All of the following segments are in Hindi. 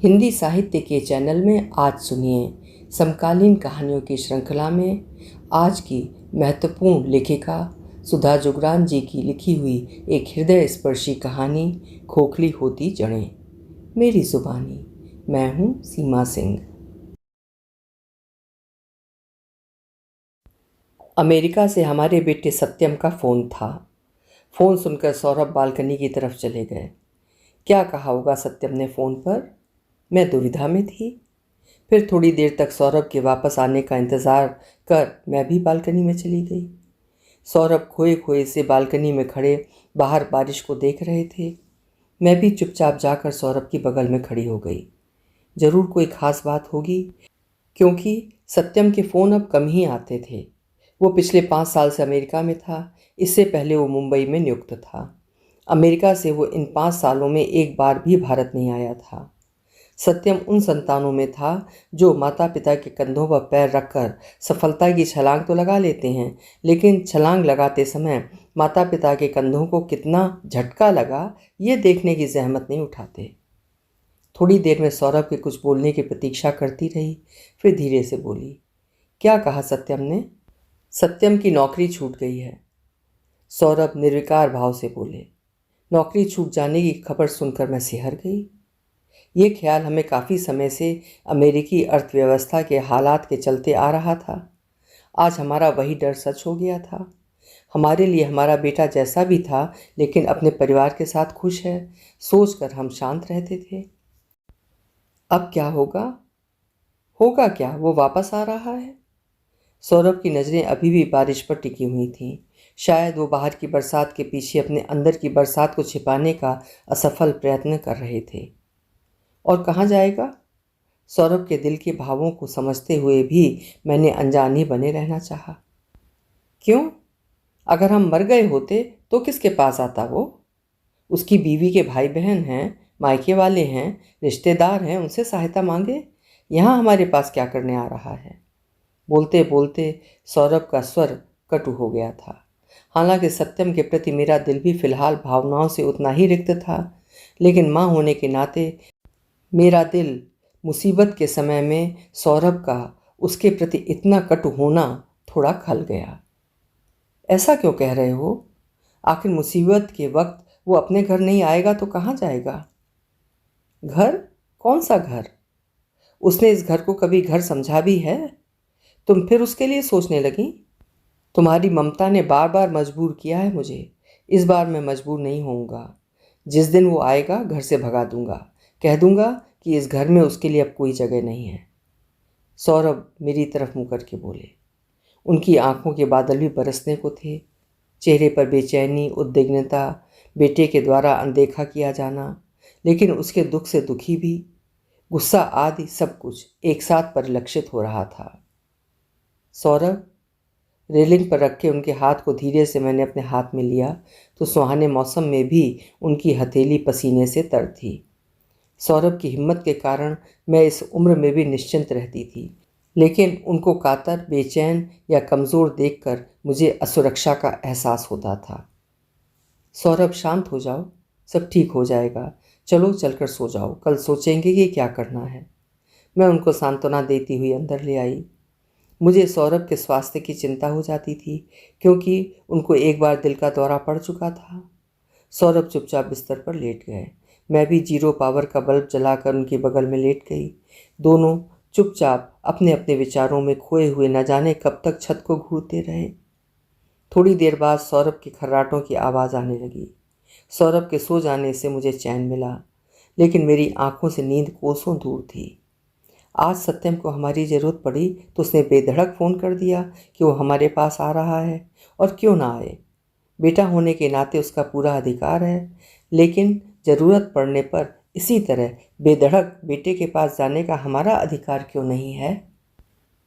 हिंदी साहित्य के चैनल में आज सुनिए समकालीन कहानियों की श्रृंखला में आज की महत्वपूर्ण लेखिका सुधा जुगरान जी की लिखी हुई एक हृदय स्पर्शी कहानी खोखली होती जड़ें। मेरी जुबानी। मैं हूँ सीमा सिंह। अमेरिका से हमारे बेटे सत्यम का फ़ोन था। फ़ोन सुनकर सौरभ बालकनी की तरफ चले गए। क्या कहा होगा सत्यम ने फ़ोन पर? मैं दुविधा में थी। फिर थोड़ी देर तक सौरभ के वापस आने का इंतज़ार कर मैं भी बालकनी में चली गई। सौरभ खोए खोए से बालकनी में खड़े बाहर बारिश को देख रहे थे। मैं भी चुपचाप जाकर सौरभ की बगल में खड़ी हो गई। ज़रूर कोई ख़ास बात होगी, क्योंकि सत्यम के फ़ोन अब कम ही आते थे। वो पिछले 5 साल से अमेरिका में था। इससे पहले वो मुंबई में नियुक्त था। अमेरिका से वो इन 5 सालों में एक बार भी भारत नहीं आया था। सत्यम उन संतानों में था जो माता पिता के कंधों पर पैर रखकर सफलता की छलांग तो लगा लेते हैं, लेकिन छलांग लगाते समय माता पिता के कंधों को कितना झटका लगा ये देखने की जहमत नहीं उठाते। थोड़ी देर में सौरभ के कुछ बोलने की प्रतीक्षा करती रही, फिर धीरे से बोली, क्या कहा सत्यम ने? सत्यम की नौकरी छूट गई है। सौरभ निर्विकार भाव से बोले। नौकरी छूट जाने की खबर सुनकर मैं सिहर गई। ये ख्याल हमें काफ़ी समय से अमेरिकी अर्थव्यवस्था के हालात के चलते आ रहा था। आज हमारा वही डर सच हो गया था। हमारे लिए हमारा बेटा जैसा भी था, लेकिन अपने परिवार के साथ खुश है, सोचकर हम शांत रहते थे। अब क्या होगा? होगा क्या, वो वापस आ रहा है। सौरभ की नज़रें अभी भी बारिश पर टिकी हुई थीं। शायद वो बाहर की बरसात के पीछे अपने अंदर की बरसात को छिपाने का असफल प्रयत्न कर रहे थे। और कहाँ जाएगा? सौरभ के दिल के भावों को समझते हुए भी मैंने अनजान ही बने रहना चाहा। क्यों? अगर हम मर गए होते तो किसके पास आता वो? उसकी बीवी के भाई बहन हैं, मायके वाले हैं, रिश्तेदार हैं, उनसे सहायता मांगे। यहाँ हमारे पास क्या करने आ रहा है? बोलते बोलते सौरभ का स्वर कटु हो गया था। हालांकि सत्यम के प्रति मेरा दिल भी फिलहाल भावनाओं से उतना ही रिक्त था, लेकिन माँ होने के नाते मेरा दिल मुसीबत के समय में सौरभ का उसके प्रति इतना कटु होना थोड़ा खल गया। ऐसा क्यों कह रहे हो? आखिर मुसीबत के वक्त वो अपने घर नहीं आएगा तो कहाँ जाएगा? घर? कौन सा घर? उसने इस घर को कभी घर समझा भी है? तुम फिर उसके लिए सोचने लगी? तुम्हारी ममता ने बार बार मजबूर किया है मुझे। इस बार मैं मजबूर नहीं होऊंगा। जिस दिन वो आएगा घर से भगा दूंगा। कह दूंगा कि इस घर में उसके लिए अब कोई जगह नहीं है। सौरभ मेरी तरफ मुँह करके बोले। उनकी आंखों के बादल भी बरसने को थे। चेहरे पर बेचैनी, उद्विग्नता, बेटे के द्वारा अनदेखा किया जाना, लेकिन उसके दुख से दुखी भी, गुस्सा आदि सब कुछ एक साथ परिलक्षित हो रहा था। सौरभ, रेलिंग पर रखे उनके हाथ को धीरे से मैंने अपने हाथ में लिया तो सुहाने मौसम में भी उनकी हथेली पसीने से तर थी। सौरभ की हिम्मत के कारण मैं इस उम्र में भी निश्चिंत रहती थी, लेकिन उनको कातर, बेचैन या कमज़ोर देखकर मुझे असुरक्षा का एहसास होता था। सौरभ, शांत हो जाओ, सब ठीक हो जाएगा। चलो चलकर सो जाओ, कल सोचेंगे कि क्या करना है। मैं उनको सांत्वना देती हुई अंदर ले आई। मुझे सौरभ के स्वास्थ्य की चिंता हो जाती थी, क्योंकि उनको एक बार दिल का दौरा पड़ चुका था। सौरभ चुपचाप बिस्तर पर लेट गए। मैं भी 0 पावर का बल्ब जलाकर उनके बगल में लेट गई। दोनों चुपचाप अपने अपने विचारों में खोए हुए न जाने कब तक छत को घूरते रहे। थोड़ी देर बाद सौरभ के खर्राटों की आवाज़ आने लगी। सौरभ के सो जाने से मुझे चैन मिला, लेकिन मेरी आंखों से नींद कोसों दूर थी। आज सत्यम को हमारी ज़रूरत पड़ी तो उसने बेधड़क फ़ोन कर दिया कि वो हमारे पास आ रहा है, और क्यों ना आए। बेटा होने के नाते उसका पूरा अधिकार है, लेकिन ज़रूरत पड़ने पर इसी तरह बेधड़क बेटे के पास जाने का हमारा अधिकार क्यों नहीं है?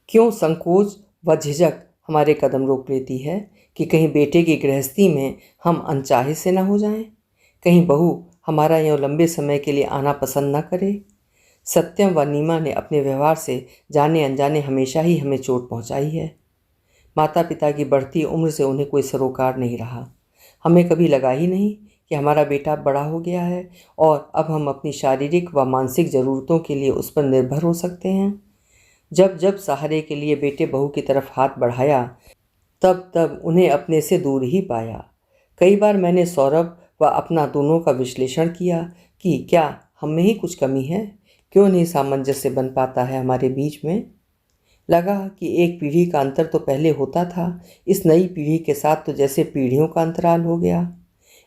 क्यों संकोच व झिझक हमारे कदम रोक लेती है कि कहीं बेटे की गृहस्थी में हम अनचाहे से न हो जाएं? कहीं बहू हमारा यूँ लंबे समय के लिए आना पसंद न करे? सत्यम व नीमा ने अपने व्यवहार से जाने अनजाने हमेशा ही हमें चोट पहुंचाई है। माता पिता की बढ़ती उम्र से उन्हें कोई सरोकार नहीं रहा। हमें कभी लगा ही नहीं कि हमारा बेटा अब बड़ा हो गया है और अब हम अपनी शारीरिक व मानसिक ज़रूरतों के लिए उस पर निर्भर हो सकते हैं। जब जब सहारे के लिए बेटे बहू की तरफ हाथ बढ़ाया, तब तब उन्हें अपने से दूर ही पाया। कई बार मैंने सौरभ व अपना दोनों का विश्लेषण किया कि क्या हम में ही कुछ कमी है, क्यों नहीं सामंजस्य बन पाता है हमारे बीच में। लगा कि एक पीढ़ी का अंतर तो पहले होता था, इस नई पीढ़ी के साथ तो जैसे पीढ़ियों का अंतराल हो गया।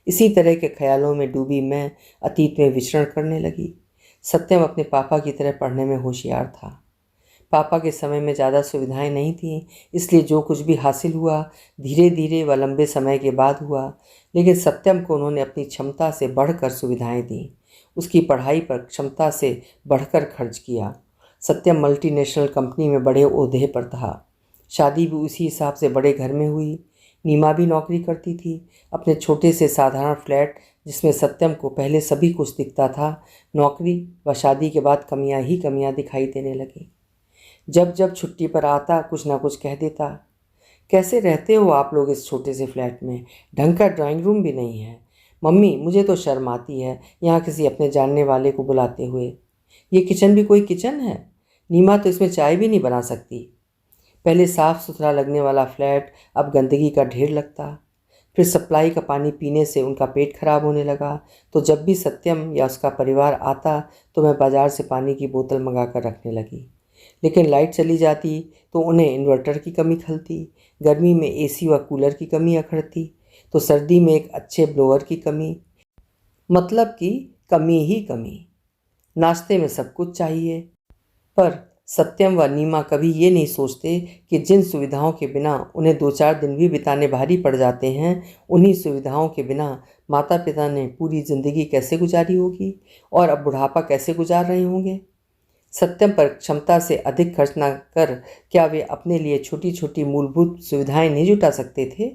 इसी तरह के ख्यालों में डूबी मैं अतीत में विचरण करने लगी। सत्यम अपने पापा की तरह पढ़ने में होशियार था। पापा के समय में ज़्यादा सुविधाएं नहीं थीं, इसलिए जो कुछ भी हासिल हुआ धीरे धीरे व लंबे समय के बाद हुआ। लेकिन सत्यम को उन्होंने अपनी क्षमता से बढ़कर सुविधाएं दी, उसकी पढ़ाई पर क्षमता से बढ़कर खर्च किया। सत्यम मल्टीनेशनल कंपनी में बड़े ओहदे पर था। शादी भी उसी हिसाब से बड़े घर में हुई। नीमा भी नौकरी करती थी। अपने छोटे से साधारण फ्लैट, जिसमें सत्यम को पहले सभी कुछ दिखता था, नौकरी व शादी के बाद कमियां ही कमियां दिखाई देने लगी। जब जब छुट्टी पर आता कुछ ना कुछ कह देता। कैसे रहते हो आप लोग इस छोटे से फ्लैट में? ढंग का ड्राइंग रूम भी नहीं है। मम्मी, मुझे तो शर्म आती है यहाँ किसी अपने जानने वाले को बुलाते हुए। ये किचन भी कोई किचन है? नीमा तो इसमें चाय भी नहीं बना सकती। पहले साफ़ सुथरा लगने वाला फ्लैट अब गंदगी का ढेर लगता। फिर सप्लाई का पानी पीने से उनका पेट खराब होने लगा, तो जब भी सत्यम या उसका परिवार आता तो मैं बाज़ार से पानी की बोतल मंगा कर रखने लगी। लेकिन लाइट चली जाती तो उन्हें इन्वर्टर की कमी खलती, गर्मी में एसी व कूलर की कमी अखड़ती, तो सर्दी में एक अच्छे ब्लोअर की कमी, मतलब कि कमी ही कमी। नाश्ते में सब कुछ चाहिए। पर सत्यम व नीमा कभी ये नहीं सोचते कि जिन सुविधाओं के बिना उन्हें 2-4 दिन भी बिताने भारी पड़ जाते हैं, उन्हीं सुविधाओं के बिना माता पिता ने पूरी ज़िंदगी कैसे गुजारी होगी और अब बुढ़ापा कैसे गुजार रहे होंगे। सत्यम पर क्षमता से अधिक खर्च न कर क्या वे अपने लिए छोटी छोटी मूलभूत सुविधाएं नहीं जुटा सकते थे?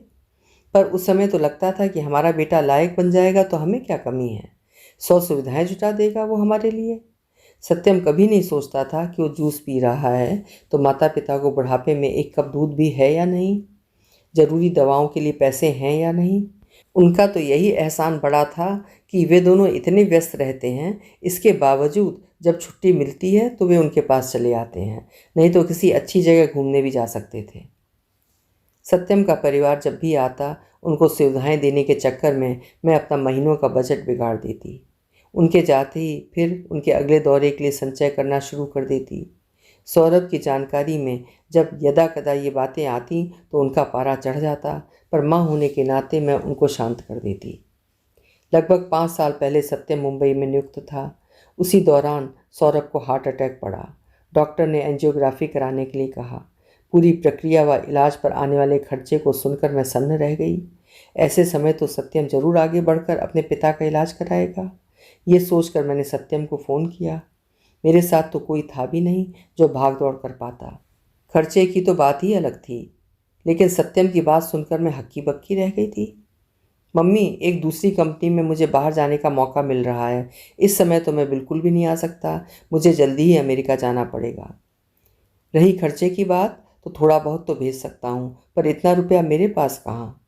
पर उस समय तो लगता था कि हमारा बेटा लायक बन जाएगा तो हमें क्या कमी है, 100 सुविधाएं जुटा देगा वो हमारे लिए। सत्यम कभी नहीं सोचता था कि वो जूस पी रहा है तो माता पिता को बुढ़ापे में एक कप दूध भी है या नहीं, ज़रूरी दवाओं के लिए पैसे हैं या नहीं। उनका तो यही एहसान बड़ा था कि वे दोनों इतने व्यस्त रहते हैं, इसके बावजूद जब छुट्टी मिलती है तो वे उनके पास चले आते हैं, नहीं तो किसी अच्छी जगह घूमने भी जा सकते थे। सत्यम का परिवार जब भी आता, उनको सुविधाएं देने के चक्कर में मैं अपना महीनों का बजट बिगाड़ देती। उनके जाते ही फिर उनके अगले दौरे के लिए संचय करना शुरू कर देती। सौरभ की जानकारी में जब यदा कदा ये बातें आती तो उनका पारा चढ़ जाता, पर माँ होने के नाते मैं उनको शांत कर देती। लगभग 5 साल पहले सत्यम मुंबई में नियुक्त था। उसी दौरान सौरभ को हार्ट अटैक पड़ा। डॉक्टर ने एंजियोग्राफी कराने के लिए कहा। पूरी प्रक्रिया व इलाज पर आने वाले खर्चे को सुनकर मैं सन्न रह गई। ऐसे समय तो सत्यम जरूर आगे बढ़कर अपने पिता का इलाज कराएगा। ये सोचकर मैंने सत्यम को फ़ोन किया। मेरे साथ तो कोई था भी नहीं जो भाग दौड़ कर पाता। खर्चे की तो बात ही अलग थी, लेकिन सत्यम की बात सुनकर मैं हक्की बक्की रह गई थी। मम्मी, एक दूसरी कंपनी में मुझे बाहर जाने का मौका मिल रहा है। इस समय तो मैं बिल्कुल भी नहीं आ सकता, मुझे जल्दी ही अमेरिका जाना पड़ेगा। रही खर्चे की बात, तो थोड़ा बहुत तो भेज सकता हूँ, पर इतना रुपया मेरे पास कहाँ।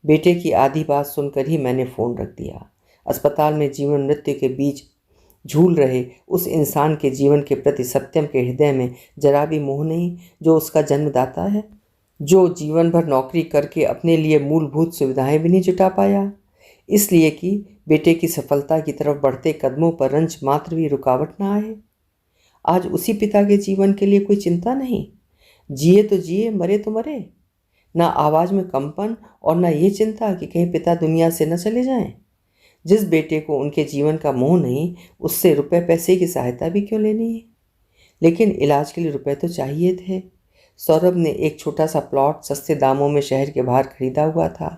बेटे की आधी बात सुनकर ही मैंने फ़ोन रख दिया। अस्पताल में जीवन मृत्यु के बीच झूल रहे उस इंसान के जीवन के प्रति सत्यम के हृदय में जरा भी मोह नहीं, जो उसका जन्मदाता है, जो जीवन भर नौकरी करके अपने लिए मूलभूत सुविधाएं भी नहीं जुटा पाया, इसलिए कि बेटे की सफलता की तरफ बढ़ते कदमों पर रंच मात्र भी रुकावट ना आए। आज उसी पिता के जीवन के लिए कोई चिंता नहीं। जिए तो जिए, मरे तो मरे। ना आवाज़ में कंपन और ना ये चिंता कि कहीं पिता दुनिया से न चले जाएं। जिस बेटे को उनके जीवन का मोह नहीं, उससे रुपए पैसे की सहायता भी क्यों लेनी है? लेकिन इलाज के लिए रुपए तो चाहिए थे। सौरभ ने एक छोटा सा प्लॉट सस्ते दामों में शहर के बाहर खरीदा हुआ था।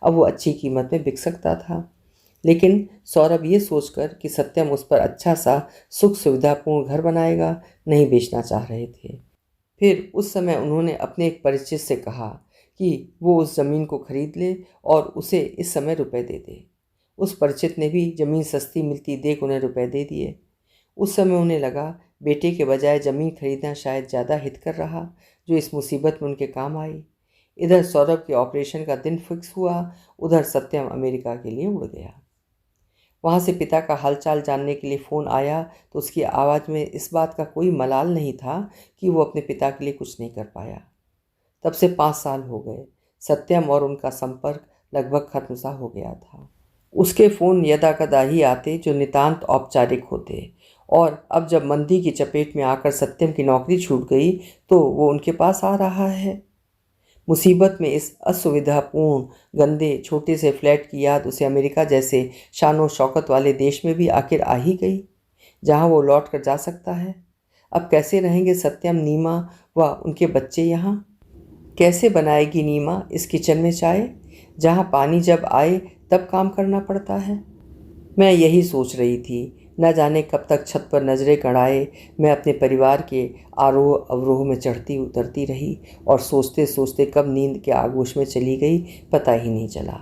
अब वो अच्छी कीमत में बिक सकता था। लेकिन सौरभ ये सोचकर कि सत्यम उस पर अच्छा सा सुख सुविधापूर्ण घर बनाएगा, नहीं बेचना चाह रहे थे। फिर उस समय उन्होंने अपने एक परिचित से कहा कि वो उस ज़मीन को खरीद ले और उसे इस समय रुपए दे दे। उस परिचित ने भी ज़मीन सस्ती मिलती देख उन्हें रुपए दे दिए। उस समय उन्हें लगा बेटे के बजाय ज़मीन खरीदना शायद ज़्यादा हित कर रहा, जो इस मुसीबत में उनके काम आई। इधर सौरभ के ऑपरेशन का दिन फिक्स हुआ, उधर सत्यम अमेरिका के लिए उड़ गया। वहाँ से पिता का हालचाल जानने के लिए फ़ोन आया तो उसकी आवाज़ में इस बात का कोई मलाल नहीं था कि वो अपने पिता के लिए कुछ नहीं कर पाया। तब से 5 साल हो गए। सत्यम और उनका संपर्क लगभग खत्म सा हो गया था। उसके फ़ोन यदा कदा ही आते जो नितांत औपचारिक होते, और अब जब मंदी की चपेट में आकर सत्यम की नौकरी छूट गई तो वो उनके पास आ रहा है। मुसीबत में इस असुविधापूर्ण गंदे छोटे से फ्लैट की याद उसे अमेरिका जैसे शानो शौकत वाले देश में भी आखिर आ ही गई, जहाँ वो लौट कर जा सकता है। अब कैसे रहेंगे सत्यम, नीमा व उनके बच्चे यहाँ? कैसे बनाएगी नीमा इस किचन में चाय, जहाँ पानी जब आए तब काम करना पड़ता है? मैं यही सोच रही थी। न जाने कब तक छत पर नज़रें गड़ाए मैं अपने परिवार के आरोह अवरोह में चढ़ती उतरती रही, और सोचते सोचते कब नींद के आगोश में चली गई पता ही नहीं चला।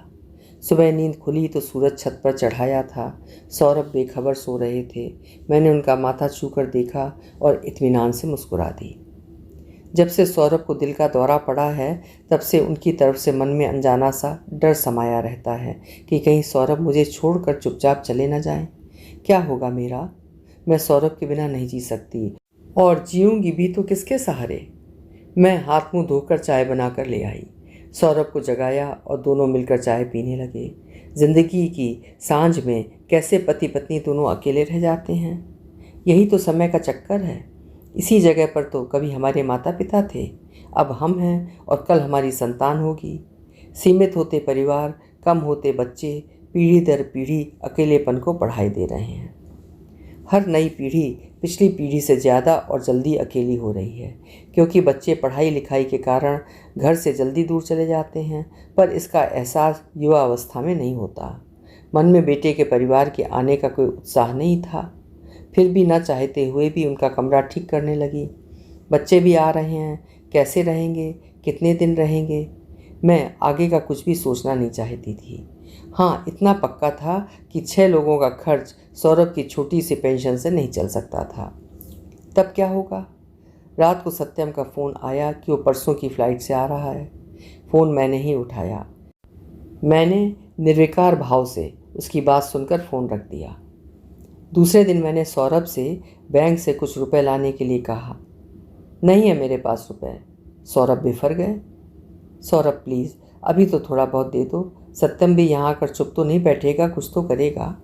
सुबह नींद खुली तो सूरज छत पर चढ़ाया था। सौरभ बेखबर सो रहे थे। मैंने उनका माथा छूकर देखा और इत्मीनान से मुस्कुरा दी। जब से सौरभ को दिल का दौरा पड़ा है तब से उनकी तरफ से मन में अनजाना सा डर समाया रहता है कि कहीं सौरभ मुझे छोड़कर चुपचाप चले न जाएं। क्या होगा मेरा? मैं सौरभ के बिना नहीं जी सकती, और जीऊंगी भी तो किसके सहारे? मैं हाथ मुंह धोकर चाय बनाकर ले आई, सौरभ को जगाया और दोनों मिलकर चाय पीने लगे। जिंदगी की सांझ में कैसे पति पत्नी दोनों अकेले रह जाते हैं। यही तो समय का चक्कर है। इसी जगह पर तो कभी हमारे माता पिता थे, अब हम हैं और कल हमारी संतान होगी। सीमित होते परिवार, कम होते बच्चे, पीढ़ी दर पीढ़ी अकेलेपन को बढ़ाई दे रहे हैं। हर नई पीढ़ी पिछली पीढ़ी से ज़्यादा और जल्दी अकेली हो रही है, क्योंकि बच्चे पढ़ाई लिखाई के कारण घर से जल्दी दूर चले जाते हैं, पर इसका एहसास युवा अवस्था में नहीं होता। मन में बेटे के परिवार के आने का कोई उत्साह नहीं था, फिर भी न चाहते हुए भी उनका कमरा ठीक करने लगी। बच्चे भी आ रहे हैं, कैसे रहेंगे, कितने दिन रहेंगे? मैं आगे का कुछ भी सोचना नहीं चाहती थी। हाँ, इतना पक्का था कि 6 लोगों का खर्च सौरभ की छोटी सी पेंशन से नहीं चल सकता था। तब क्या होगा? रात को सत्यम का फ़ोन आया कि वो परसों की फ़्लाइट से आ रहा है। फ़ोन मैंने ही उठाया। मैंने निर्विकार भाव से उसकी बात सुनकर फ़ोन रख दिया। दूसरे दिन मैंने सौरभ से बैंक से कुछ रुपए लाने के लिए कहा। नहीं है मेरे पास रुपए। सौरभ बिफर गए। सौरभ प्लीज़ अभी तो थोड़ा बहुत दे दो। सत्यम भी यहाँ आकर चुप तो नहीं बैठेगा, कुछ तो करेगा।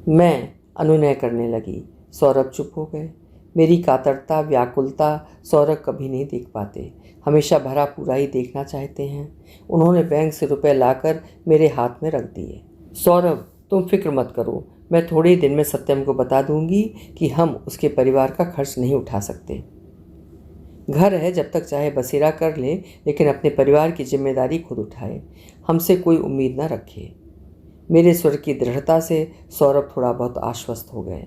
मैं अनुनय करने लगी। सौरभ चुप हो गए। मेरी कातरता, व्याकुलता सौरभ कभी नहीं देख पाते, हमेशा भरा पूरा ही देखना चाहते हैं। उन्होंने बैंक से रुपए लाकर मेरे हाथ में रख दिए। सौरभ तुम फिक्र मत करो, मैं थोड़े ही दिन में सत्यम को बता दूंगी कि हम उसके परिवार का खर्च नहीं उठा सकते। घर है, जब तक चाहे बसेरा कर ले, लेकिन अपने परिवार की जिम्मेदारी खुद उठाए, हमसे कोई उम्मीद न रखे। मेरे स्वर की दृढ़ता से सौरभ थोड़ा बहुत आश्वस्त हो गए।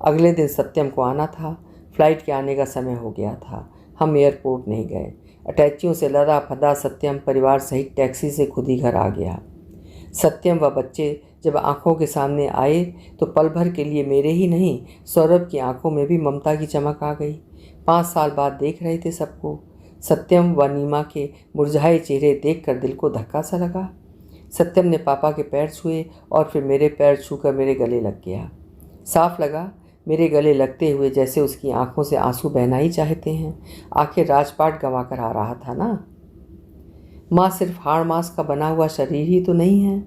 अगले दिन सत्यम को आना था। फ्लाइट के आने का समय हो गया था। हम एयरपोर्ट नहीं गए। अटैचियों से लदा फदा सत्यम परिवार सहित टैक्सी से खुद ही घर आ गया। सत्यम व बच्चे जब आंखों के सामने आए तो पल भर के लिए मेरे ही नहीं, सौरभ की आंखों में भी ममता की चमक आ गई। 5 साल बाद देख रहे थे सबको। सत्यम व नीमा के मुरझाए चेहरे देखकर दिल को धक्का सा लगा। सत्यम ने पापा के पैर छुए और फिर मेरे पैर छूकर मेरे गले लग गया। साफ लगा, मेरे गले लगते हुए जैसे उसकी आंखों से आंसू बहना ही चाहते हैं। आखिर राजपाट गंवा कर आ रहा था ना। माँ सिर्फ हाड़ मांस का बना हुआ शरीर ही तो नहीं है,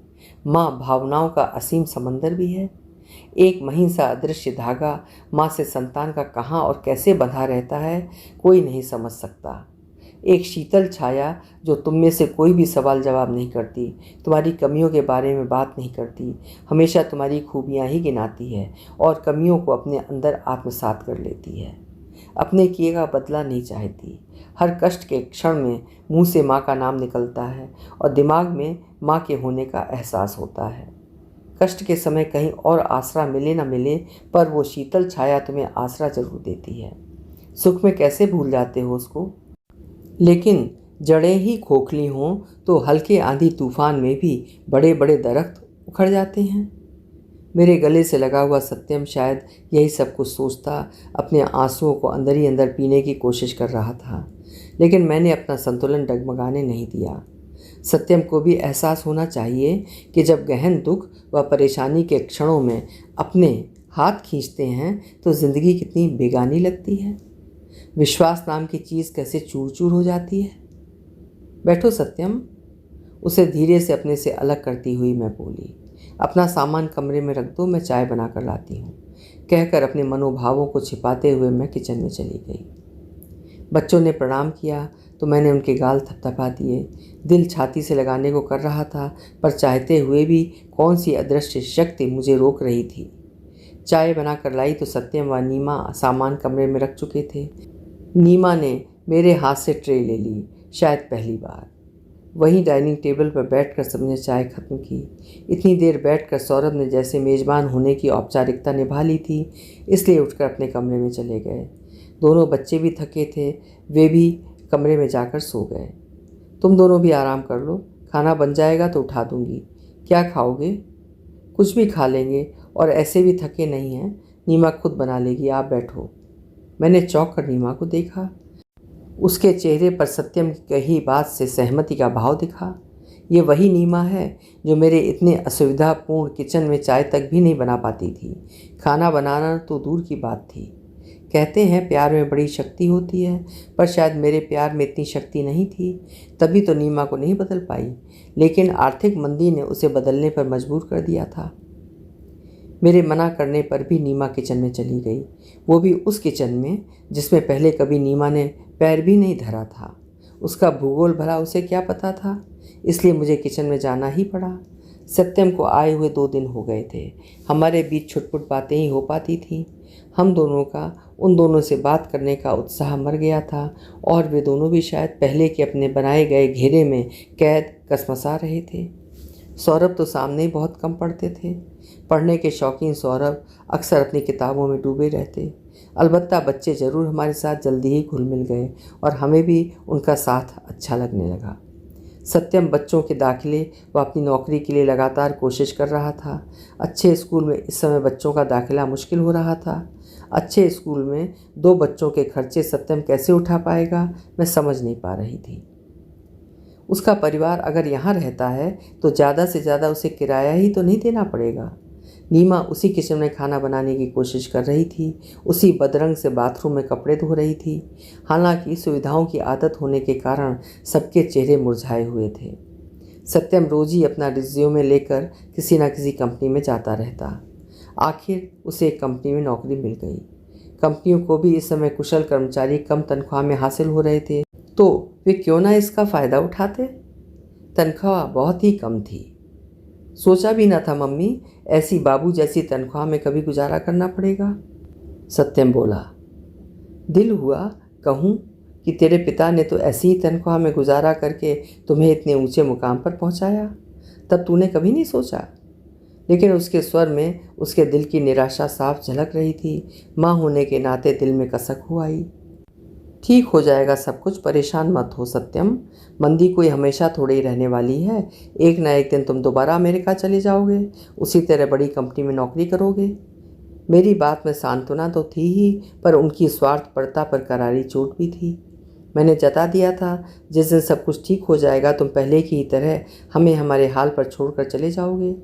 माँ भावनाओं का असीम समंदर भी है। एक महीन सा अदृश्य धागा माँ से संतान का कहाँ और कैसे बंधा रहता है, कोई नहीं समझ सकता। एक शीतल छाया जो तुम में से कोई भी सवाल जवाब नहीं करती, तुम्हारी कमियों के बारे में बात नहीं करती, हमेशा तुम्हारी खूबियाँ ही गिनाती है और कमियों को अपने अंदर आत्मसात कर लेती है। अपने किए का बदला नहीं चाहती। हर कष्ट के क्षण में मुंह से माँ का नाम निकलता है और दिमाग में माँ के होने का एहसास होता है। कष्ट के समय कहीं और आसरा मिले न मिले, पर वो शीतल छाया तुम्हें आसरा जरूर देती है। सुख में कैसे भूल जाते हो उसको। लेकिन जड़ें ही खोखली हों तो हल्के आंधी तूफान में भी बड़े बड़े दरख्त उखड़ जाते हैं। मेरे गले से लगा हुआ सत्यम शायद यही सब कुछ सोचता अपने आंसुओं को अंदर ही अंदर पीने की कोशिश कर रहा था। लेकिन मैंने अपना संतुलन डगमगाने नहीं दिया। सत्यम को भी एहसास होना चाहिए कि जब गहन दुख व परेशानी के क्षणों में अपने हाथ खींचते हैं तो ज़िंदगी कितनी बेगानी लगती है। विश्वास नाम की चीज़ कैसे चूर चूर हो जाती है। बैठो सत्यम, उसे धीरे से अपने से अलग करती हुई मैं बोली। अपना सामान कमरे में रख दो, मैं चाय बना कर लाती हूँ, कहकर अपने मनोभावों को छिपाते हुए मैं किचन में चली गई। बच्चों ने प्रणाम किया तो मैंने उनके गाल थपथपा दिए। दिल छाती से लगाने को कर रहा था, पर चाहते हुए भी कौन सी अदृश्य शक्ति मुझे रोक रही थी। चाय बना कर लाई तो सत्यम व नीमा सामान कमरे में रख चुके थे। नीमा ने मेरे हाथ से ट्रे ले ली, शायद पहली बार। वहीं डाइनिंग टेबल पर बैठकर सबने चाय खत्म की। इतनी देर बैठकर सौरभ ने जैसे मेज़बान होने की औपचारिकता निभा ली थी, इसलिए उठकर अपने कमरे में चले गए। दोनों बच्चे भी थके थे, वे भी कमरे में जाकर सो गए। तुम दोनों भी आराम कर लो, खाना बन जाएगा तो उठा दूंगी। क्या खाओगे? कुछ भी खा लेंगे, और ऐसे भी थके नहीं हैं, नीमा खुद बना लेगी, आप बैठो। मैंने चौंक कर नीमा को देखा। उसके चेहरे पर सत्यम की कही बात से सहमति का भाव दिखा। ये वही नीमा है जो मेरे इतने असुविधापूर्ण किचन में चाय तक भी नहीं बना पाती थी। खाना बनाना तो दूर की बात थी। कहते हैं प्यार में बड़ी शक्ति होती है, पर शायद मेरे प्यार में इतनी शक्ति नहीं थी, तभी तो नीमा को नहीं बदल पाई। लेकिन आर्थिक मंदी ने उसे बदलने पर मजबूर कर दिया था। मेरे मना करने पर भी नीमा किचन में चली गई, वो भी उस किचन में जिसमें पहले कभी नीमा ने पैर भी नहीं धरा था। उसका भूगोल भला उसे क्या पता था, इसलिए मुझे किचन में जाना ही पड़ा। सत्यम को आए हुए 2 दिन हो गए थे। हमारे बीच छुटपुट बातें ही हो पाती थीं। हम दोनों का उन दोनों से बात करने का उत्साह मर गया था, और वे दोनों भी शायद पहले के अपने बनाए गए घेरे में कैद कसमसा रहे थे। सौरभ तो सामने ही बहुत कम पढ़ते थे। पढ़ने के शौकीन सौरभ अक्सर अपनी किताबों में डूबे रहते। अलबत्ता बच्चे ज़रूर हमारे साथ जल्दी ही घुल मिल गए, और हमें भी उनका साथ अच्छा लगने लगा। सत्यम बच्चों के दाखिले व अपनी नौकरी के लिए लगातार कोशिश कर रहा था। अच्छे स्कूल में इस समय बच्चों का दाखिला मुश्किल हो रहा था। अच्छे स्कूल में 2 बच्चों के खर्चे सत्यम कैसे उठा पाएगा, मैं समझ नहीं पा रही थी। उसका परिवार अगर यहाँ रहता है तो ज़्यादा से ज़्यादा उसे किराया ही तो नहीं देना पड़ेगा। नीमा उसी किचन में खाना बनाने की कोशिश कर रही थी, उसी बदरंग से बाथरूम में कपड़े धो रही थी। हालांकि सुविधाओं की आदत होने के कारण सबके चेहरे मुरझाए हुए थे। सत्यम रोज ही अपना रिज्यूमे लेकर किसी न किसी कंपनी में जाता रहता। आखिर उसे एक कंपनी में नौकरी मिल गई। कंपनियों को भी इस समय कुशल कर्मचारी कम तनख्वाह में हासिल हो रहे थे, तो वे क्यों ना इसका फ़ायदा उठाते। तनख्वाह बहुत ही कम थी। सोचा भी ना था मम्मी, ऐसी बाबू जैसी तनख्वाह में कभी गुजारा करना पड़ेगा। सत्यम बोला। दिल हुआ कहूँ कि तेरे पिता ने तो ऐसी ही तनख्वाह में गुजारा करके तुम्हें इतने ऊंचे मुकाम पर पहुंचाया, तब तूने कभी नहीं सोचा। लेकिन उसके स्वर में उसके दिल की निराशा साफ झलक रही थी। माँ होने के नाते दिल में कसक हो आई। ठीक हो जाएगा सब कुछ, परेशान मत हो सत्यम। मंदी कोई हमेशा थोड़ी ही रहने वाली है। एक ना एक दिन तुम दोबारा अमेरिका चले जाओगे, उसी तरह बड़ी कंपनी में नौकरी करोगे। मेरी बात में सांत्वना तो थी ही, पर उनकी स्वार्थपरता पर करारी चोट भी थी। मैंने जता दिया था जिस दिन सब कुछ ठीक हो जाएगा तुम पहले की ही तरह हमें हमारे हाल पर छोड़कर चले जाओगे।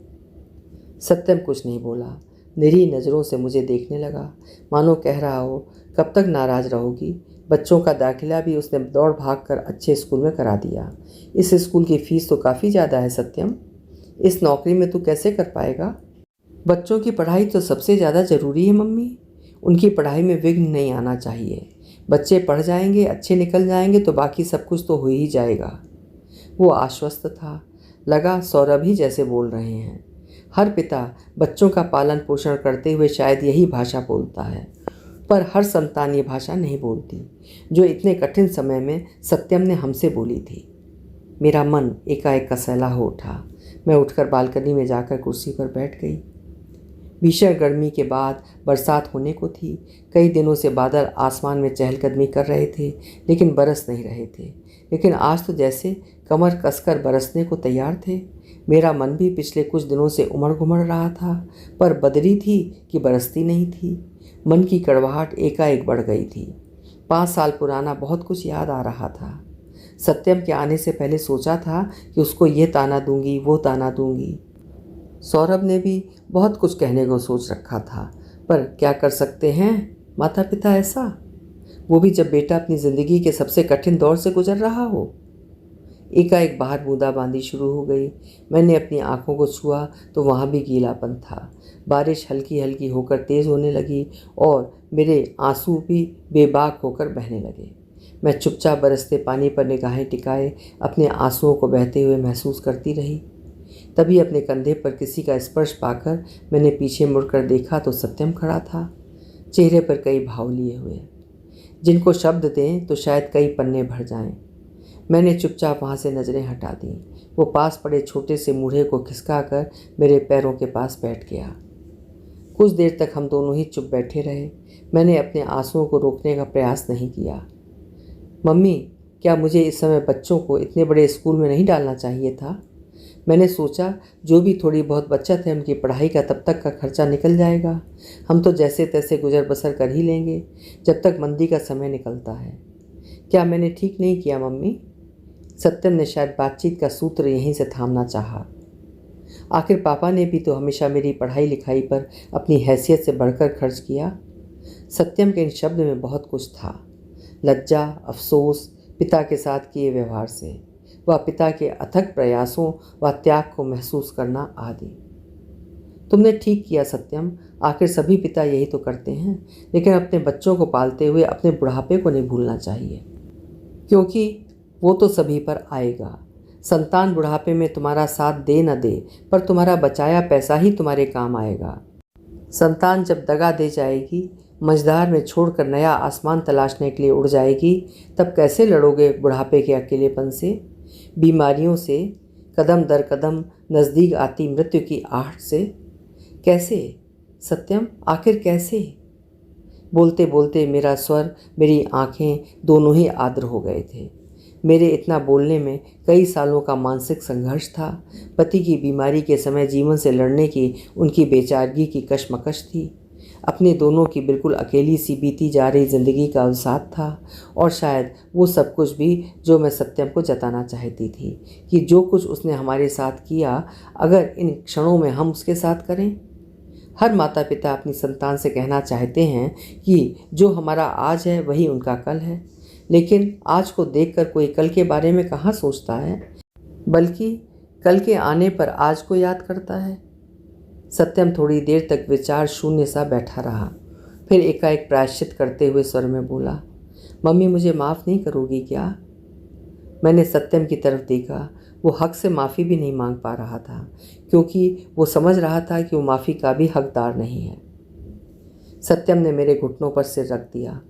सत्यम कुछ नहीं बोला, निरी नज़रों से मुझे देखने लगा, मानो कह रहा हो कब तक नाराज़ रहोगी। बच्चों का दाखिला भी उसने दौड़ भाग कर अच्छे स्कूल में करा दिया। इस स्कूल की फ़ीस तो काफ़ी ज़्यादा है सत्यम, इस नौकरी में तू कैसे कर पाएगा। बच्चों की पढ़ाई तो सबसे ज़्यादा ज़रूरी है मम्मी, उनकी पढ़ाई में विघ्न नहीं आना चाहिए। बच्चे पढ़ जाएंगे, अच्छे निकल जाएंगे तो बाकी सब कुछ तो हो ही जाएगा। वो आश्वस्त था, लगा सौरभ ही जैसे बोल रहे हैं। हर पिता बच्चों का पालन पोषण करते हुए शायद यही भाषा बोलता है, पर हर संतान ये भाषा नहीं बोलती जो इतने कठिन समय में सत्यम ने हमसे बोली थी। मेरा मन एकाएक कसैला हो उठा। मैं उठकर बालकनी में जाकर कुर्सी पर बैठ गई। भीषण गर्मी के बाद बरसात होने को थी। कई दिनों से बादल आसमान में चहलकदमी कर रहे थे, लेकिन बरस नहीं रहे थे। लेकिन आज तो जैसे कमर कसकर बरसने को तैयार थे। मेरा मन भी पिछले कुछ दिनों से उमड़ घुमड़ रहा था, पर बदरी थी कि बरसती नहीं थी। मन की कड़वाहट एकाएक बढ़ गई थी। 5 साल पुराना बहुत कुछ याद आ रहा था। सत्यम के आने से पहले सोचा था कि उसको ये ताना दूंगी, वो ताना दूंगी। सौरभ ने भी बहुत कुछ कहने को सोच रखा था, पर क्या कर सकते हैं माता पिता ऐसा, वो भी जब बेटा अपनी ज़िंदगी के सबसे कठिन दौर से गुजर रहा हो। एकाएक बाहर बूंदाबांदी शुरू हो गई। मैंने अपनी आंखों को छुआ तो वहाँ भी गीलापन था। बारिश हल्की हल्की होकर तेज़ होने लगी और मेरे आंसू भी बेबाक होकर बहने लगे। मैं चुपचाप बरसते पानी पर निगाहें टिकाए अपने आंसुओं को बहते हुए महसूस करती रही। तभी अपने कंधे पर किसी का स्पर्श पाकर मैंने पीछे मुड़कर देखा तो सत्यम खड़ा था, चेहरे पर कई भाव लिए हुए, जिनको शब्द दें तो शायद कई पन्ने भर जाएं। मैंने चुपचाप वहाँ से नज़रें हटा दी। वो पास पड़े छोटे से मूढ़े को खिसका कर मेरे पैरों के पास बैठ गया। कुछ देर तक हम दोनों ही चुप बैठे रहे। मैंने अपने आंसुओं को रोकने का प्रयास नहीं किया। मम्मी, क्या मुझे इस समय बच्चों को इतने बड़े स्कूल में नहीं डालना चाहिए था? मैंने सोचा जो भी थोड़ी बहुत बचत है उनकी पढ़ाई का तब तक का खर्चा निकल जाएगा। हम तो जैसे तैसे गुजर बसर कर ही लेंगे जब तक मंदी का समय निकलता है। क्या मैंने ठीक नहीं किया मम्मी? सत्यम ने शायद बातचीत का सूत्र यहीं से थामना चाहा। आखिर पापा ने भी तो हमेशा मेरी पढ़ाई लिखाई पर अपनी हैसियत से बढ़कर खर्च किया। सत्यम के इन शब्द में बहुत कुछ था, लज्जा, अफसोस, पिता के साथ किए व्यवहार से व पिता के अथक प्रयासों व त्याग को महसूस करना आदि। तुमने ठीक किया सत्यम, आखिर सभी पिता यही तो करते हैं, लेकिन अपने बच्चों को पालते हुए अपने बुढ़ापे को नहीं भूलना चाहिए, क्योंकि वो तो सभी पर आएगा। संतान बुढ़ापे में तुम्हारा साथ दे न दे, पर तुम्हारा बचाया पैसा ही तुम्हारे काम आएगा। संतान जब दगा दे जाएगी, मझधार में छोड़कर नया आसमान तलाशने के लिए उड़ जाएगी, तब कैसे लड़ोगे बुढ़ापे के अकेलेपन से, बीमारियों से, कदम दर कदम नज़दीक आती मृत्यु की आहट से? कैसे सत्यम, आखिर कैसे? बोलते बोलते मेरा स्वर, मेरी आंखें दोनों ही आर्द्र हो गए थे। मेरे इतना बोलने में कई सालों का मानसिक संघर्ष था। पति की बीमारी के समय जीवन से लड़ने की उनकी बेचारगी की कशमकश थी। अपने दोनों की बिल्कुल अकेली सी बीती जा रही ज़िंदगी का अवसाद था, और शायद वो सब कुछ भी जो मैं सत्यम को जताना चाहती थी कि जो कुछ उसने हमारे साथ किया, अगर इन क्षणों में हम उसके साथ करें। हर माता पिता अपनी संतान से कहना चाहते हैं कि जो हमारा आज है वही उनका कल है, लेकिन आज को देखकर कोई कल के बारे में कहाँ सोचता है, बल्कि कल के आने पर आज को याद करता है। सत्यम थोड़ी देर तक विचार शून्य सा बैठा रहा, फिर एकाएक प्रायश्चित करते हुए स्वर में बोला, मम्मी मुझे माफ़ नहीं करोगी क्या? मैंने सत्यम की तरफ देखा। वो हक से माफ़ी भी नहीं मांग पा रहा था, क्योंकि वो समझ रहा था कि वो माफ़ी का भी हकदार नहीं है। सत्यम ने मेरे घुटनों पर सिर रख दिया।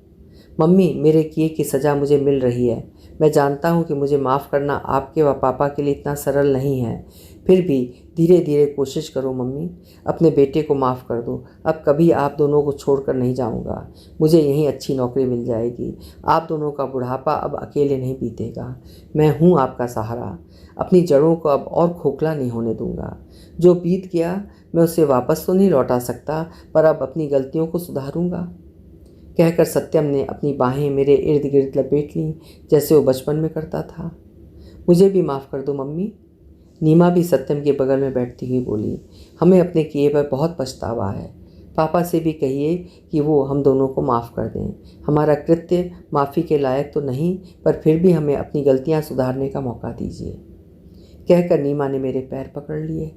मम्मी, मेरे किए की सज़ा मुझे मिल रही है। मैं जानता हूँ कि मुझे माफ़ करना आपके व पापा के लिए इतना सरल नहीं है, फिर भी धीरे धीरे कोशिश करो मम्मी। अपने बेटे को माफ़ कर दो। अब कभी आप दोनों को छोड़कर नहीं जाऊँगा। मुझे यहीं अच्छी नौकरी मिल जाएगी। आप दोनों का बुढ़ापा अब अकेले नहीं बीतेगा। मैं हूँ आपका सहारा। अपनी जड़ों को अब और खोखला नहीं होने दूँगा। जो बीत गया मैं उसे वापस तो नहीं लौटा सकता, पर अब अपनी गलतियों को सुधारूँगा। कहकर सत्यम ने अपनी बाहें मेरे इर्द गिर्द लपेट लीं, जैसे वो बचपन में करता था। मुझे भी माफ़ कर दो मम्मी। नीमा भी सत्यम के बगल में बैठती हुई बोली, हमें अपने किए पर बहुत पछतावा है। पापा से भी कहिए कि वो हम दोनों को माफ़ कर दें। हमारा कृत्य माफ़ी के लायक तो नहीं, पर फिर भी हमें अपनी गलतियां सुधारने का मौका दीजिए। कहकर नीमा ने मेरे पैर पकड़ लिए।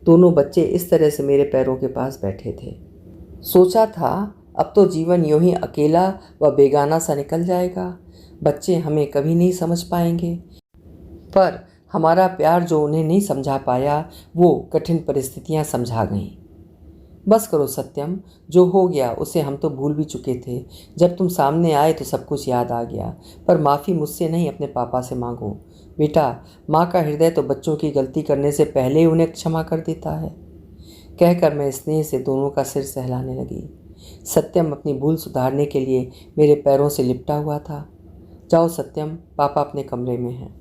दोनों बच्चे इस तरह से मेरे पैरों के पास बैठे थे। सोचा था अब तो जीवन यूं ही अकेला व बेगाना सा निकल जाएगा। बच्चे हमें कभी नहीं समझ पाएंगे, पर हमारा प्यार जो उन्हें नहीं समझा पाया, वो कठिन परिस्थितियां समझा गईं। बस करो सत्यम, जो हो गया उसे हम तो भूल भी चुके थे। जब तुम सामने आए तो सब कुछ याद आ गया, पर माफ़ी मुझसे नहीं अपने पापा से मांगो। बेटा, माँ का हृदय तो बच्चों की गलती करने से पहले ही उन्हें क्षमा कर देता है। कहकर मैं स्नेह से दोनों का सिर सहलाने लगी। सत्यम अपनी भूल सुधारने के लिए मेरे पैरों से लिपटा हुआ था। जाओ सत्यम, पापा अपने कमरे में हैं।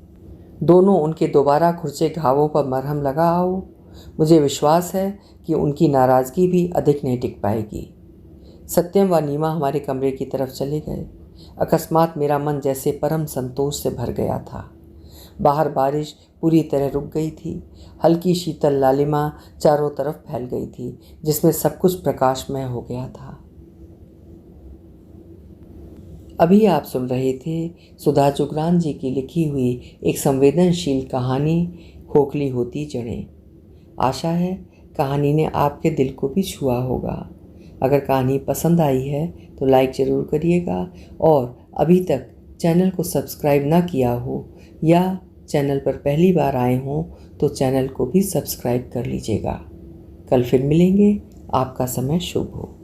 दोनों उनके दोबारा खुरचे घावों पर मरहम लगा आओ। मुझे विश्वास है कि उनकी नाराज़गी भी अधिक नहीं टिक पाएगी। सत्यम व नीमा हमारे कमरे की तरफ चले गए। अकस्मात मेरा मन जैसे परम संतोष से भर गया था। बाहर बारिश पूरी तरह रुक गई थी। हल्की शीतल लालिमा चारों तरफ फैल गई थी, जिसमें सब कुछ प्रकाशमय हो गया था। अभी आप सुन रहे थे सुधा जुगरान जी की लिखी हुई एक संवेदनशील कहानी, खोखली होती जड़ें। आशा है कहानी ने आपके दिल को भी छुआ होगा। अगर कहानी पसंद आई है तो लाइक ज़रूर करिएगा, और अभी तक चैनल को सब्सक्राइब ना किया हो या चैनल पर पहली बार आए हों तो चैनल को भी सब्सक्राइब कर लीजिएगा। कल फिर मिलेंगे। आपका समय शुभ हो।